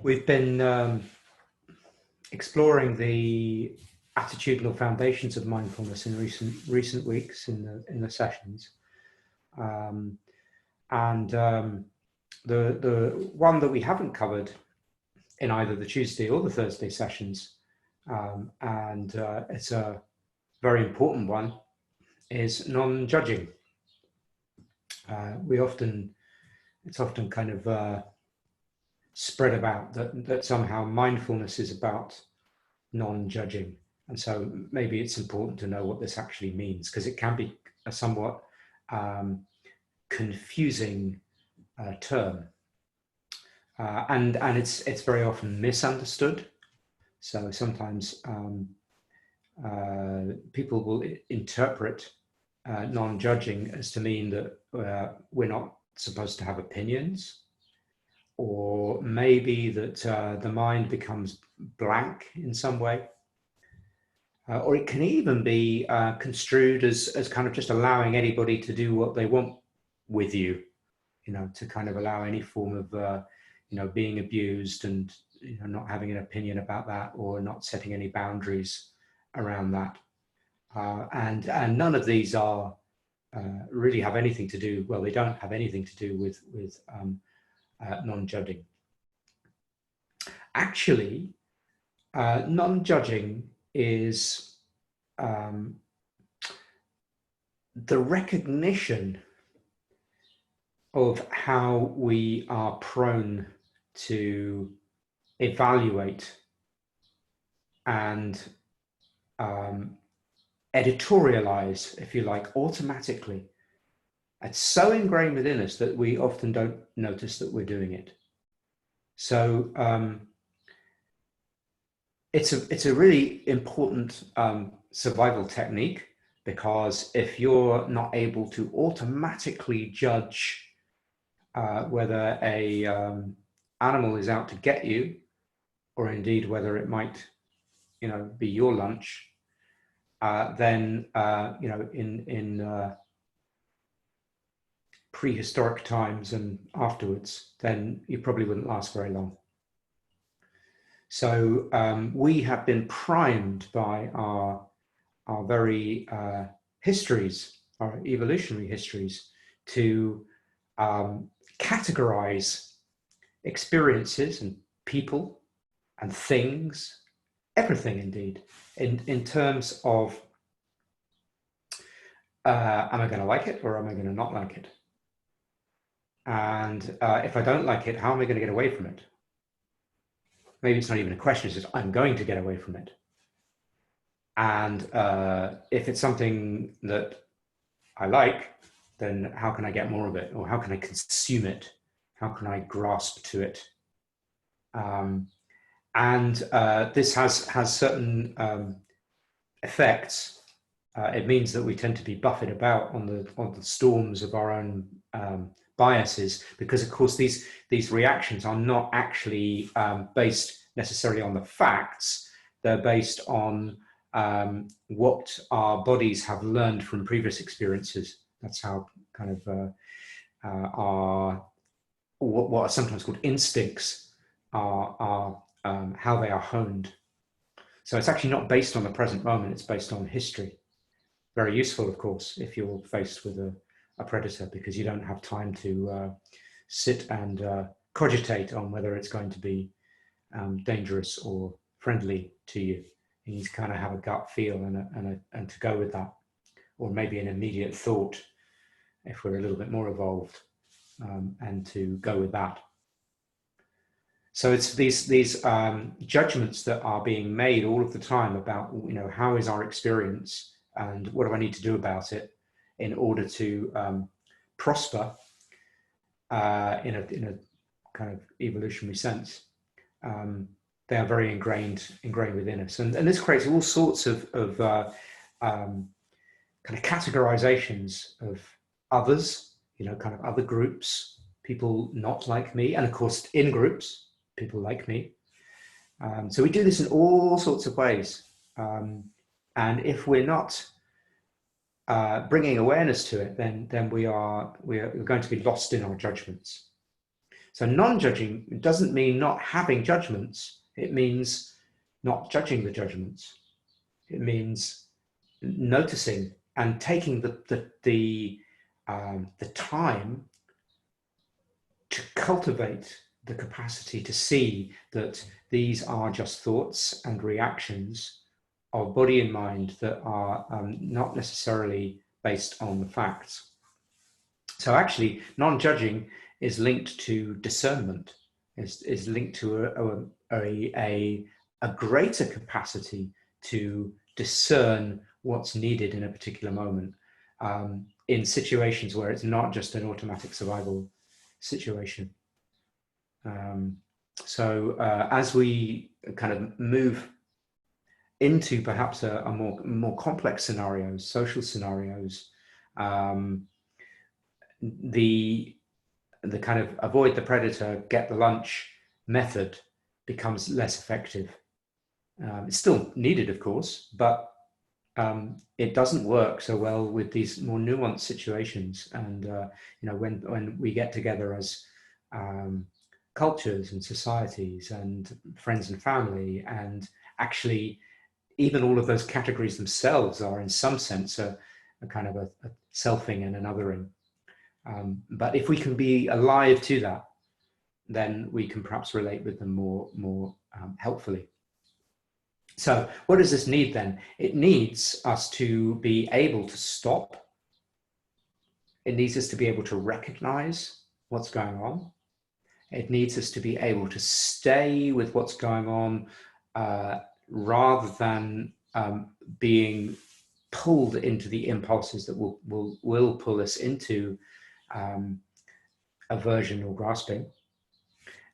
We've been exploring the attitudinal foundations of mindfulness in recent weeks in the sessions, um, and the one that we haven't covered in either the Tuesday or the Thursday sessions, and it's a very important one, is non-judging. It's often kind of spread about that somehow mindfulness is about non-judging, and so maybe it's important to know what this actually means, because it can be a somewhat confusing term, and it's very often misunderstood. So sometimes people will interpret non-judging as to mean that we're not supposed to have opinions, or maybe that the mind becomes blank in some way. Or it can even be construed as kind of just allowing anybody to do what they want with you, to kind of allow any form of, being abused and not having an opinion about that, or not setting any boundaries around that. And none of these are really have anything to do, well, they don't have anything to do with non-judging. Actually, non-judging is the recognition of how we are prone to evaluate and editorialize, if you like, automatically. It's so ingrained within us that we often don't notice that we're doing it. So it's a really important survival technique, because if you're not able to automatically judge whether a animal is out to get you, or indeed whether it might, be your lunch, then in prehistoric times and afterwards, then you probably wouldn't last very long. So we have been primed by our very histories, our evolutionary histories, to categorize experiences and people and things, everything indeed, in terms of am I going to like it, or am I going to not like it? And if I don't like it, how am I going to get away from it? Maybe it's not even a question, it's just I'm going to get away from it. And if it's something that I like, then how can I get more of it? Or how can I consume it? How can I grasp to it? And this has certain effects. It means that we tend to be buffeted about on the storms of our own biases, because of course these reactions are not actually based necessarily on the facts. They're based on what our bodies have learned from previous experiences. That's how kind of our what are sometimes called instincts are how they are honed. So it's actually not based on the present moment, it's based on history. Very useful, of course, if you're faced with a predator, because you don't have time to sit and cogitate on whether it's going to be dangerous or friendly to you. You need to kind of have a gut feel and to go with that, or maybe an immediate thought if we're a little bit more evolved, and to go with that. So it's these judgments that are being made all of the time about, how is our experience and what do I need to do about it in order to prosper in a kind of evolutionary sense. They are very ingrained within us, and this creates all sorts of kind of categorizations of others, kind of other groups, people not like me, and of course in groups, people like me. So we do this in all sorts of ways, and if we're not bringing awareness to it, then we are going to be lost in our judgments. So non-judging doesn't mean not having judgments. It means not judging the judgments. It means noticing and taking the time to cultivate the capacity to see that these are just thoughts and reactions of body and mind that are not necessarily based on the facts. So actually, non-judging is linked to discernment, is linked to a greater capacity to discern what's needed in a particular moment, in situations where it's not just an automatic survival situation. So as we kind of move into perhaps a more complex scenarios, social scenarios, the kind of avoid the predator, get the lunch method becomes less effective. It's still needed, of course, but it doesn't work so well with these more nuanced situations. And when we get together as cultures and societies and friends and family, and actually even all of those categories themselves are in some sense a kind of a selfing and an othering. But if we can be alive to that, then we can perhaps relate with them more helpfully. So what does this need then? It needs us to be able to stop. It needs us to be able to recognize what's going on. It needs us to be able to stay with what's going on rather than being pulled into the impulses that will pull us into aversion or grasping.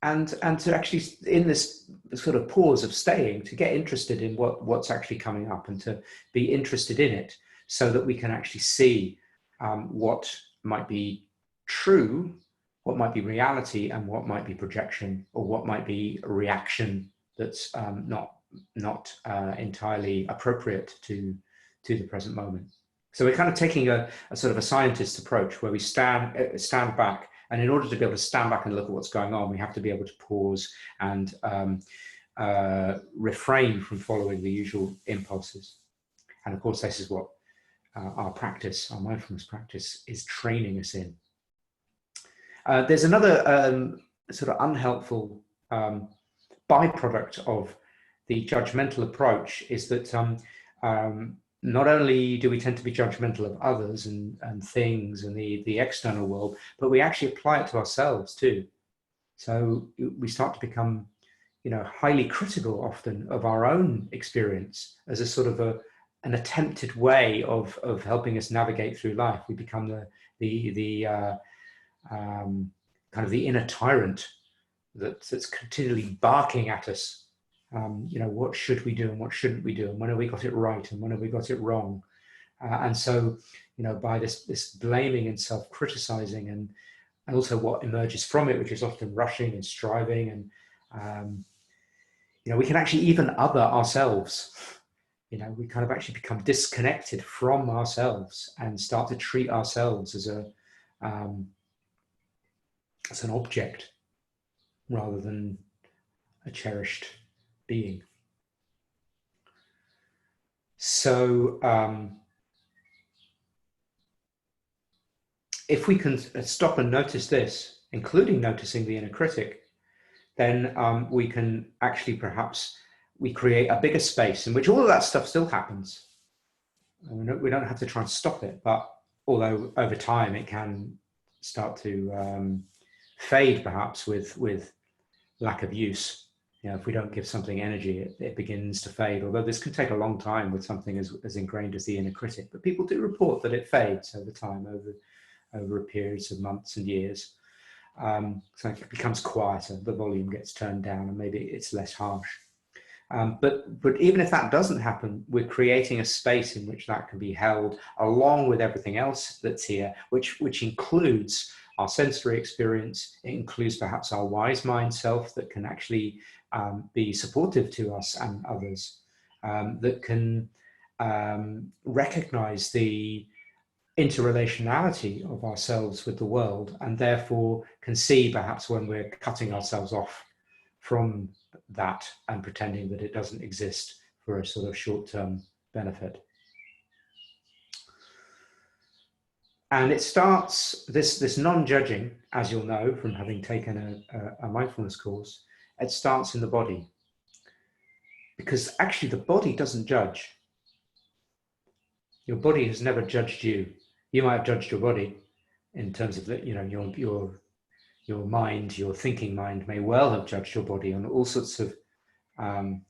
And to actually, in this sort of pause of staying, to get interested in what's actually coming up and to be interested in it so that we can actually see what might be true, what might be reality, and what might be projection, or what might be a reaction that's not entirely appropriate to the present moment. So we're kind of taking a sort of a scientist approach where we stand back, and in order to be able to stand back and look at what's going on, we have to be able to pause and refrain from following the usual impulses. And of course, this is what our practice, our mindfulness practice, is training us in. There's another sort of unhelpful byproduct of the judgmental approach, is that not only do we tend to be judgmental of others and things and the external world, but we actually apply it to ourselves too. So we start to become, highly critical often of our own experience as a sort of an attempted way of helping us navigate through life. We become the kind of the inner tyrant that's continually barking at us. What should we do and what shouldn't we do, and when have we got it right and when have we got it wrong? And so, by this blaming and self-criticizing, and also what emerges from it, which is often rushing and striving, and we can actually even other ourselves. We kind of actually become disconnected from ourselves and start to treat ourselves as an object rather than a cherished being. So if we can stop and notice this, including noticing the inner critic, then we can actually we create a bigger space in which all of that stuff still happens. And we don't have to try and stop it, but although over time it can start to fade perhaps with lack of use. If we don't give something energy, it begins to fade, although this can take a long time with something as ingrained as the inner critic. But people do report that it fades over time, over periods of months and years. So it becomes quieter, the volume gets turned down, and maybe it's less harsh. But even if that doesn't happen, we're creating a space in which that can be held along with everything else that's here, which includes our sensory experience. It includes perhaps our wise mind self that can actually be supportive to us and others, that can recognize the interrelationality of ourselves with the world, and therefore can see perhaps when we're cutting ourselves off from that and pretending that it doesn't exist for a sort of short-term benefit. And it starts, this non-judging, as you'll know from having taken a mindfulness course, it starts in the body. Because actually the body doesn't judge. Your body has never judged you. You might have judged your body in terms of that, you know, your mind, your thinking mind may well have judged your body on all sorts of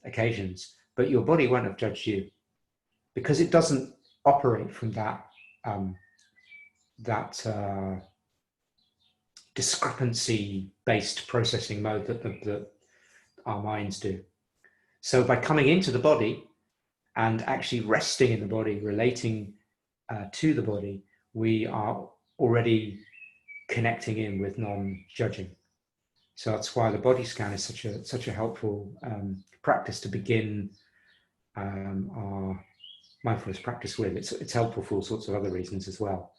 occasions, but your body won't have judged you because it doesn't operate from that discrepancy-based processing mode that our minds do. So by coming into the body and actually resting in the body, relating to the body, we are already connecting in with non-judging. So that's why the body scan is such a helpful practice to begin our mindfulness practice with. It's helpful for all sorts of other reasons as well.